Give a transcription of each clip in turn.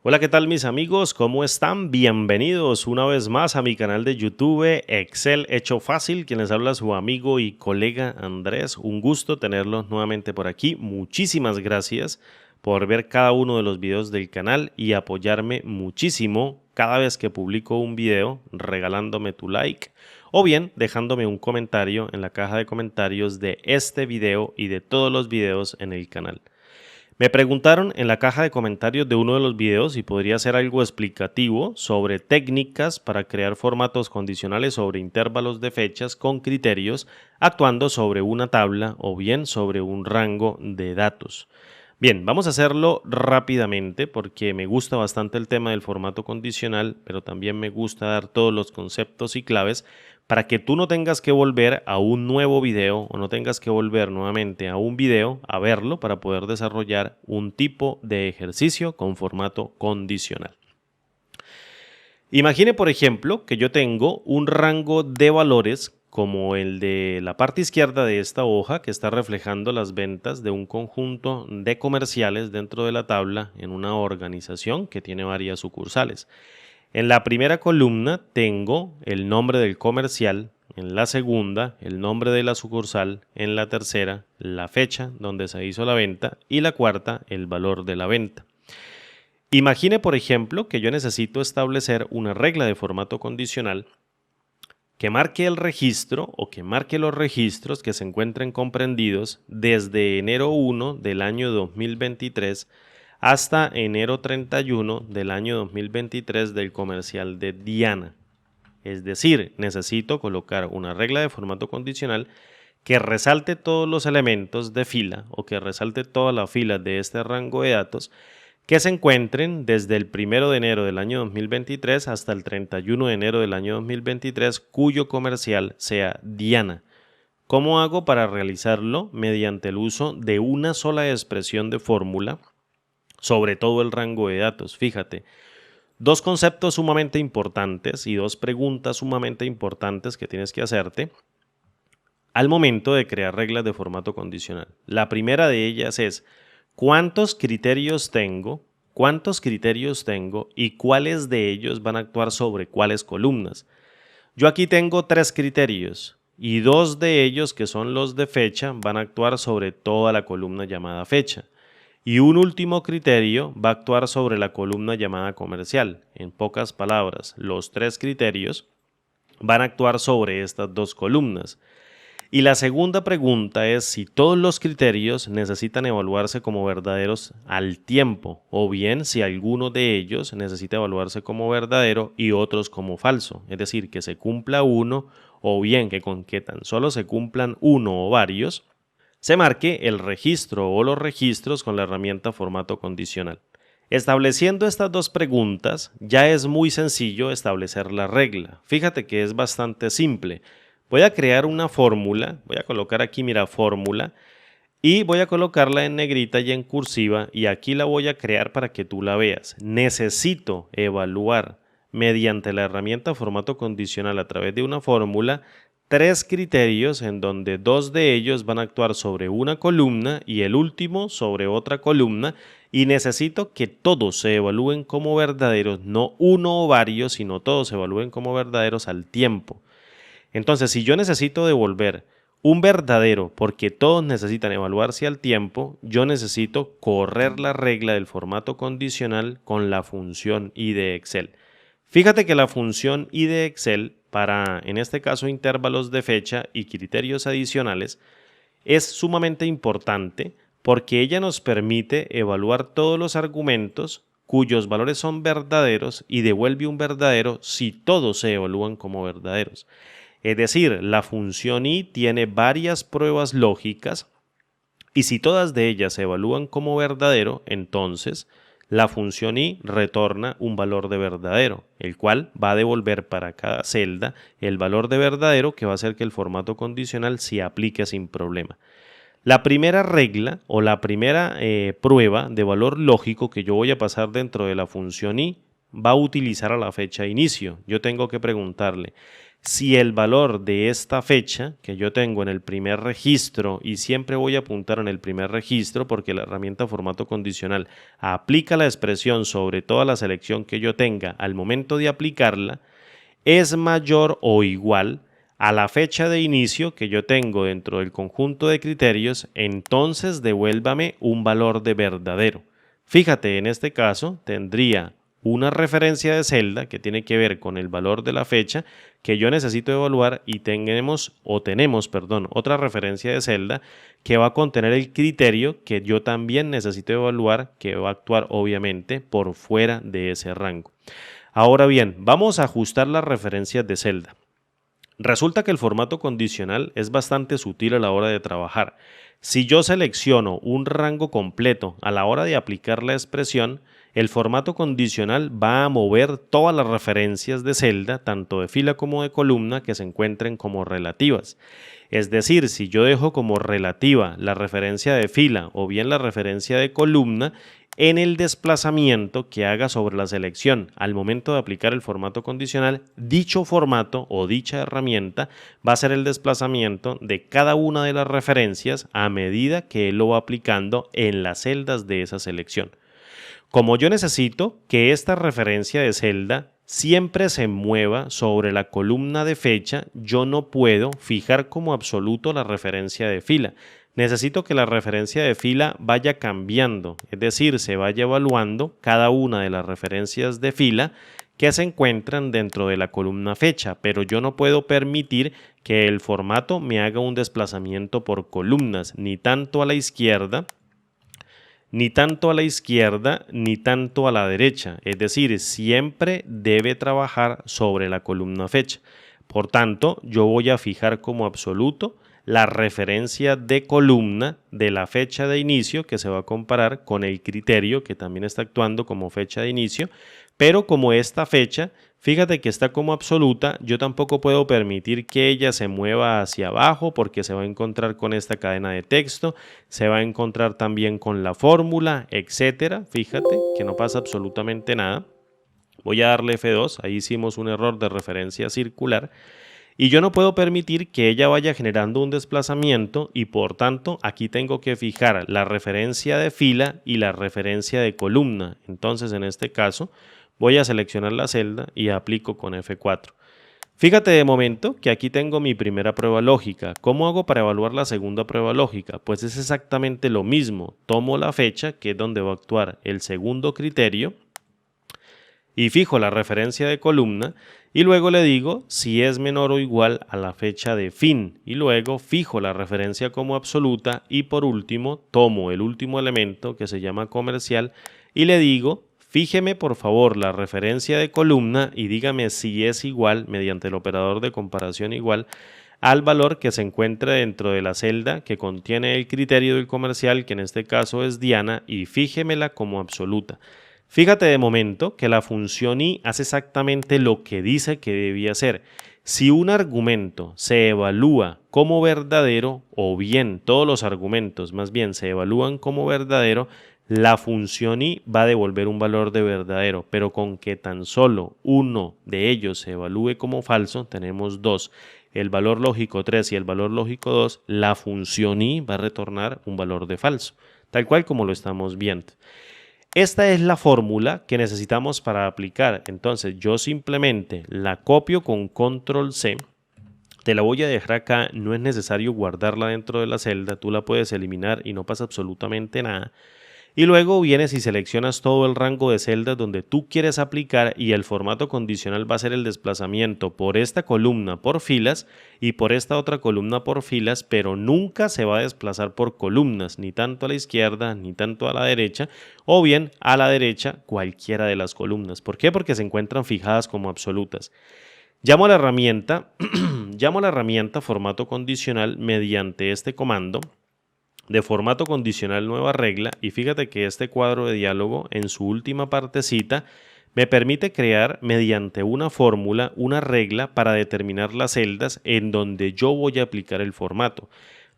Hola, ¿qué tal mis amigos? ¿Cómo están? Bienvenidos una vez más a mi canal de YouTube Excel Hecho Fácil. Quien les habla su amigo y colega Andrés. Un gusto tenerlos nuevamente por aquí. Muchísimas gracias por ver cada uno de los videos del canal y apoyarme muchísimo cada vez que publico un video regalándome tu like o bien dejándome un comentario en la caja de comentarios de este video y de todos los videos en el canal. Me preguntaron en la caja de comentarios de uno de los videos si podría hacer algo explicativo sobre técnicas para crear formatos condicionales sobre intervalos de fechas con criterios actuando sobre una tabla o bien sobre un rango de datos. Bien, vamos a hacerlo rápidamente porque me gusta bastante el tema del formato condicional, pero también me gusta dar todos los conceptos y claves para que tú no tengas que volver a un nuevo video o no tengas que volver nuevamente a un video a verlo para poder desarrollar un tipo de ejercicio con formato condicional. Imagine, por ejemplo, que yo tengo un rango de valores como el de la parte izquierda de esta hoja que está reflejando las ventas de un conjunto de comerciales dentro de la tabla en una organización que tiene varias sucursales. En la primera columna tengo el nombre del comercial, en la segunda el nombre de la sucursal, en la tercera la fecha donde se hizo la venta y la cuarta el valor de la venta. Imagine, por ejemplo, que yo necesito establecer una regla de formato condicional que marque el registro o que marque los registros que se encuentren comprendidos desde enero 1 del año 2023 hasta enero 31 del año 2023 del comercial de Diana. Es decir, necesito colocar una regla de formato condicional que resalte todos los elementos de fila o que resalte toda la fila de este rango de datos que se encuentren desde el 1 de enero del año 2023 hasta el 31 de enero del año 2023 cuyo comercial sea Diana. ¿Cómo hago para realizarlo? Mediante el uso de una sola expresión de fórmula sobre todo el rango de datos. Fíjate, dos conceptos sumamente importantes y dos preguntas sumamente importantes que tienes que hacerte al momento de crear reglas de formato condicional. La primera de ellas es ¿cuántos criterios tengo? ¿Cuántos criterios tengo y cuáles de ellos van a actuar sobre cuáles columnas? Yo aquí tengo 3 criterios y 2 de ellos, que son los de fecha, van a actuar sobre toda la columna llamada fecha. Y un último criterio va a actuar sobre la columna llamada comercial. En pocas palabras, los 3 criterios van a actuar sobre estas 2 columnas. Y la segunda pregunta es si todos los criterios necesitan evaluarse como verdaderos al tiempo o bien si alguno de ellos necesita evaluarse como verdadero y otros como falso. Es decir, que se cumpla uno o bien que con que tan solo se cumplan uno o varios, se marque el registro o los registros con la herramienta formato condicional. Estableciendo estas dos preguntas, ya es muy sencillo establecer la regla. Fíjate que es bastante simple. Voy a crear una fórmula, voy a colocar aquí, mira, fórmula, y voy a colocarla en negrita y en cursiva, y aquí la voy a crear para que tú la veas. Necesito evaluar mediante la herramienta formato condicional a través de una fórmula 3 criterios en donde 2 de ellos van a actuar sobre una columna y el último sobre otra columna, y necesito que todos se evalúen como verdaderos, no uno o varios, sino todos se evalúen como verdaderos al tiempo. Entonces, si yo necesito devolver un verdadero porque todos necesitan evaluarse al tiempo, yo necesito correr la regla del formato condicional con la función i de Excel. Fíjate que la función i de Excel para, en este caso, intervalos de fecha y criterios adicionales, es sumamente importante porque ella nos permite evaluar todos los argumentos cuyos valores son verdaderos y devuelve un verdadero si todos se evalúan como verdaderos. Es decir, la función i tiene varias pruebas lógicas y si todas de ellas se evalúan como verdadero, entonces la función i retorna un valor de verdadero, el cual va a devolver para cada celda el valor de verdadero que va a hacer que el formato condicional se aplique sin problema. La primera regla o la primera prueba de valor lógico que yo voy a pasar dentro de la función i va a utilizar a la fecha de inicio. Yo tengo que preguntarle, Si el valor de esta fecha que yo tengo en el primer registro, y siempre voy a apuntar en el primer registro porque la herramienta formato condicional aplica la expresión sobre toda la selección que yo tenga al momento de aplicarla, es mayor o igual a la fecha de inicio que yo tengo dentro del conjunto de criterios, entonces devuélvame un valor de verdadero. Fíjate, en este caso tendría una referencia de celda que tiene que ver con el valor de la fecha que yo necesito evaluar y tenemos otra referencia de celda que va a contener el criterio que yo también necesito evaluar, que va a actuar obviamente por fuera de ese rango. Ahora bien, vamos a ajustar las referencias de celda. Resulta que el formato condicional es bastante sutil a la hora de trabajar. Si yo selecciono un rango completo a la hora de aplicar la expresión, el formato condicional va a mover todas las referencias de celda, tanto de fila como de columna, que se encuentren como relativas. Es decir, si yo dejo como relativa la referencia de fila o bien la referencia de columna, en el desplazamiento que haga sobre la selección al momento de aplicar el formato condicional, dicho formato o dicha herramienta va a ser el desplazamiento de cada una de las referencias a medida que él lo va aplicando en las celdas de esa selección. Como yo necesito que esta referencia de celda siempre se mueva sobre la columna de fecha, yo no puedo fijar como absoluto la referencia de fila. Necesito que la referencia de fila vaya cambiando, es decir, se vaya evaluando cada una de las referencias de fila que se encuentran dentro de la columna fecha, pero yo no puedo permitir que el formato me haga un desplazamiento por columnas, ni tanto a la izquierda, ni tanto a la derecha, es decir, siempre debe trabajar sobre la columna fecha. Por tanto, yo voy a fijar como absoluto la referencia de columna de la fecha de inicio que se va a comparar con el criterio que también está actuando como fecha de inicio, pero como esta fecha, fíjate que está como absoluta, yo tampoco puedo permitir que ella se mueva hacia abajo porque se va a encontrar con esta cadena de texto, se va a encontrar también con la fórmula, etcétera. Fíjate que no pasa absolutamente nada. Voy a darle F2, ahí hicimos un error de referencia circular. Y yo no puedo permitir que ella vaya generando un desplazamiento y por tanto aquí tengo que fijar la referencia de fila y la referencia de columna. Entonces en este caso voy a seleccionar la celda y aplico con F4. Fíjate de momento que aquí tengo mi primera prueba lógica. ¿Cómo hago para evaluar la segunda prueba lógica? Pues es exactamente lo mismo. Tomo la fecha, que es donde va a actuar el segundo criterio, y fijo la referencia de columna y luego le digo si es menor o igual a la fecha de fin y luego fijo la referencia como absoluta y por último tomo el último elemento que se llama comercial y le digo fíjeme por favor la referencia de columna y dígame si es igual mediante el operador de comparación igual al valor que se encuentra dentro de la celda que contiene el criterio del comercial, que en este caso es Diana, y fíjemela como absoluta. Fíjate de momento que la función i hace exactamente lo que dice que debía hacer. Si un argumento se evalúa como verdadero, o bien todos los argumentos más bien se evalúan como verdadero, la función i va a devolver un valor de verdadero, pero con que tan solo uno de ellos se evalúe como falso, tenemos dos, el valor lógico 3 y el valor lógico 2, la función i va a retornar un valor de falso, tal cual como lo estamos viendo. Esta es la fórmula que necesitamos para aplicar, entonces yo simplemente la copio con control C, te la voy a dejar acá, no es necesario guardarla dentro de la celda, tú la puedes eliminar y no pasa absolutamente nada. Y luego vienes y seleccionas todo el rango de celdas donde tú quieres aplicar y el formato condicional va a ser el desplazamiento por esta columna por filas y por esta otra columna por filas, pero nunca se va a desplazar por columnas, ni tanto a la izquierda ni tanto a la derecha, o bien a la derecha cualquiera de las columnas. ¿Por qué? Porque se encuentran fijadas como absolutas. Llamo a la herramienta formato condicional mediante este comando de formato condicional nueva regla y fíjate que este cuadro de diálogo en su última partecita me permite crear mediante una fórmula una regla para determinar las celdas en donde yo voy a aplicar el formato.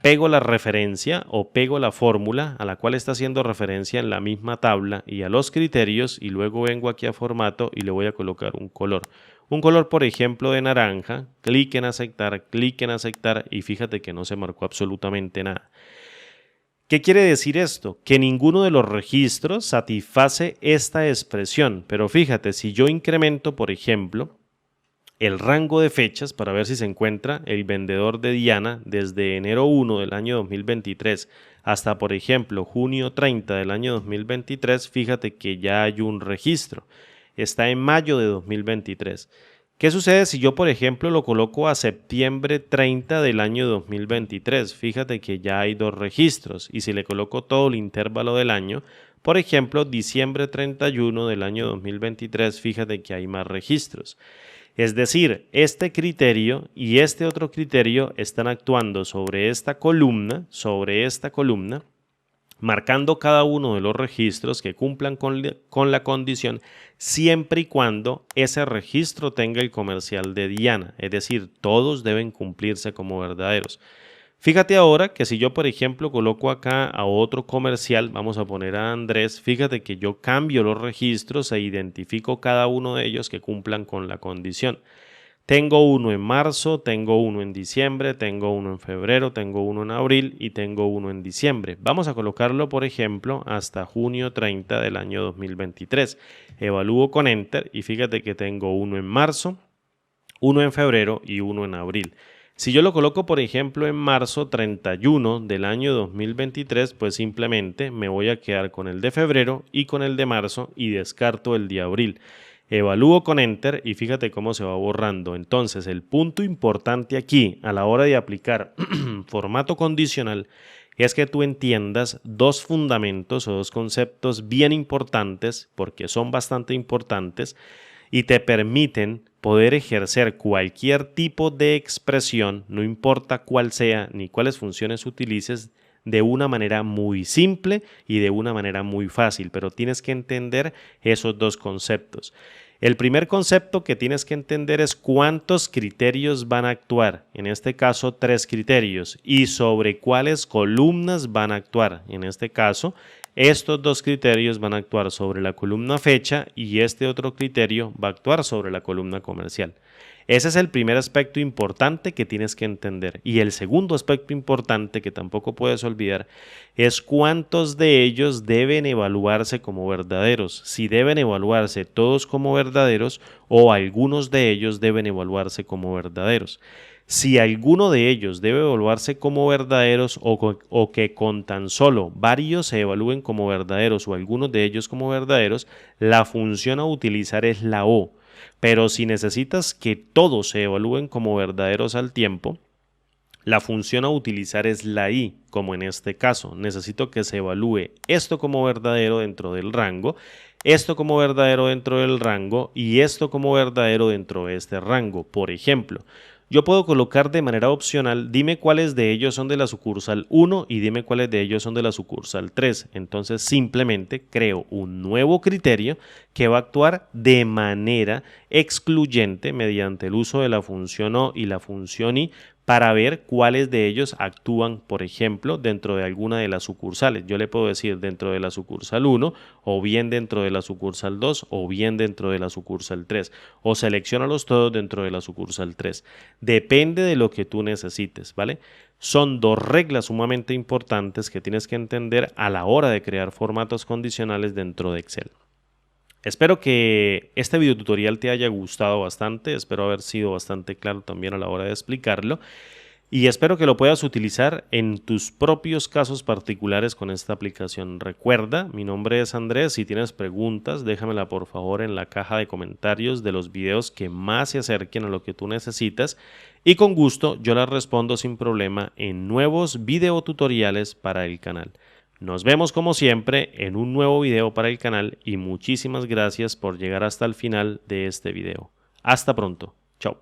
Pego la referencia o pego la fórmula a la cual está haciendo referencia en la misma tabla y a los criterios y luego vengo aquí a formato y le voy a colocar un color. un color, por ejemplo, de naranja, clic en aceptar y fíjate que no se marcó absolutamente nada. ¿Qué quiere decir esto? Que ninguno de los registros satisface esta expresión, pero fíjate, si yo incremento, por ejemplo, el rango de fechas para ver si se encuentra el vendedor de Diana desde enero 1 del año 2023 hasta, por ejemplo, junio 30 del año 2023, fíjate que ya hay un registro. Está en mayo de 2023. ¿Qué sucede si yo, por ejemplo, lo coloco a septiembre 30 del año 2023? Fíjate que ya hay dos registros. Y si le coloco todo el intervalo del año, por ejemplo, diciembre 31 del año 2023, fíjate que hay más registros. Es decir, este criterio y este otro criterio están actuando sobre esta columna, marcando cada uno de los registros que cumplan con la condición siempre y cuando ese registro tenga el comercial de Diana, es decir, todos deben cumplirse como verdaderos. Fíjate ahora que si yo, por ejemplo, coloco acá a otro comercial, vamos a poner a Andrés, fíjate que yo cambio los registros e identifico cada uno de ellos que cumplan con la condición. Tengo uno en marzo, tengo uno en diciembre, tengo uno en febrero, tengo uno en abril y tengo uno en diciembre. Vamos a colocarlo, por ejemplo, hasta junio 30 del año 2023. Evalúo con Enter y fíjate que tengo uno en marzo, uno en febrero y uno en abril. Si yo lo coloco, por ejemplo, en marzo 31 del año 2023, pues simplemente me voy a quedar con el de febrero y con el de marzo y descarto el de abril. Evalúo con Enter y fíjate cómo se va borrando. Entonces, el punto importante aquí a la hora de aplicar formato condicional es que tú entiendas dos fundamentos o dos conceptos bien importantes, porque son bastante importantes, y te permiten poder ejercer cualquier tipo de expresión, no importa cuál sea ni cuáles funciones utilices, de una manera muy simple y de una manera muy fácil, pero tienes que entender esos dos conceptos. El primer concepto que tienes que entender es cuántos criterios van a actuar, en este caso 3 criterios, y sobre cuáles columnas van a actuar, en este caso estos dos criterios van a actuar sobre la columna fecha y este otro criterio va a actuar sobre la columna comercial. Ese es el primer aspecto importante que tienes que entender. Y el segundo aspecto importante que tampoco puedes olvidar es cuántos de ellos deben evaluarse como verdaderos. Si deben evaluarse todos como verdaderos o algunos de ellos deben evaluarse como verdaderos. Si alguno de ellos debe evaluarse como verdaderos o que con tan solo varios se evalúen como verdaderos o algunos de ellos como verdaderos, la función a utilizar es la O. Pero si necesitas que todos se evalúen como verdaderos al tiempo, la función a utilizar es la I, como en este caso. Necesito que se evalúe esto como verdadero dentro del rango, esto como verdadero dentro del rango y esto como verdadero dentro de este rango. Por ejemplo, yo puedo colocar de manera opcional, dime cuáles de ellos son de la sucursal 1 y dime cuáles de ellos son de la sucursal 3. Entonces simplemente creo un nuevo criterio que va a actuar de manera excluyente mediante el uso de la función O y la función I para ver cuáles de ellos actúan, por ejemplo, dentro de alguna de las sucursales. Yo le puedo decir dentro de la sucursal 1, o bien dentro de la sucursal 2, o bien dentro de la sucursal 3, o selecciónalos todos dentro de la sucursal 3. Depende de lo que tú necesites, ¿vale? Son dos reglas sumamente importantes que tienes que entender a la hora de crear formatos condicionales dentro de Excel. Espero que este video tutorial te haya gustado bastante, espero haber sido bastante claro también a la hora de explicarlo y espero que lo puedas utilizar en tus propios casos particulares con esta aplicación. Recuerda, mi nombre es Andrés, si tienes preguntas déjamela por favor en la caja de comentarios de los videos que más se acerquen a lo que tú necesitas y con gusto yo las respondo sin problema en nuevos videotutoriales para el canal. Nos vemos como siempre en un nuevo video para el canal y muchísimas gracias por llegar hasta el final de este video. Hasta pronto. Chao.